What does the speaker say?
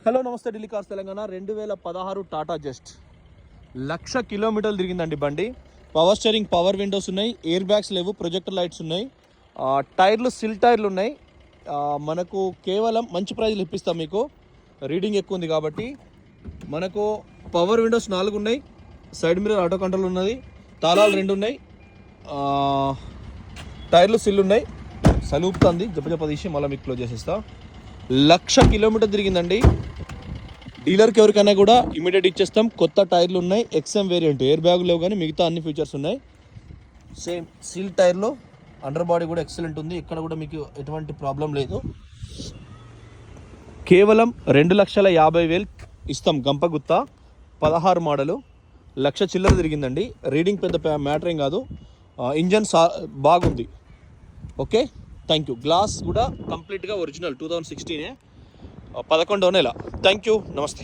Hello నమస్తే, Delhi cars Telangana. 2016 Tata just 1,00,000 కిలోమీటర్లు తిరిగిందండి బండి. పవర్ స్టీరింగ్, పవర్ విండోస్ ఉన్నాయి, ఎయిర్ బ్యాగ్స్ లేవు, ప్రొజెక్టర్ లైట్స్ ఉన్నాయి, టైర్లు సిల్ టైర్లు ఉన్నాయి. మనకు కేవలం మంచి ప్రైజ్లు ఇప్పిస్తాం. మీకు రీడింగ్ ఎక్కువ ఉంది కాబట్టి మనకు పవర్ విండోస్ 4 ఉన్నాయి, సైడ్ మిర్రర్ ఆటో కంట్రోల్ ఉన్నది, తాళాలు 2 ఉన్నాయి, టైర్లు సిల్ ఉన్నాయి. సలూపుతుంది జప తీసి మళ్ళీ మీకు క్లోజ్ చేసేస్తా. 1,00,000 కిలోమీటర్ తిరిగిందండి. డీలర్కి ఎవరికైనా కూడా ఇమీడియట్ ఇచ్చేస్తాం. కొత్త టైర్లు ఉన్నాయి, ఎక్స్ఎం వేరియంట్, ఎయిర్ బ్యాగ్ లేవు కానీ మిగతా అన్ని ఫీచర్స్ ఉన్నాయి. సేమ్ సీల్ టైర్లో అండర్ బాడీ కూడా ఎక్సలెంట్ ఉంది. ఇక్కడ కూడా మీకు ఎటువంటి ప్రాబ్లం లేదు. కేవలం 2,50,000 ఇస్తాం. గంపగుత్త 16 మోడలు, 1,00,000 చిల్లర తిరిగిందండి. రీడింగ్ పెద్ద మ్యాటర్ ఏం కాదు. ఇంజన్ బాగుంది. Okay, thank you. గ్లాస్ కూడా కంప్లీట్గా ఒరిజినల్ 2016 11వ నెల. థ్యాంక్ యూ, నమస్తే.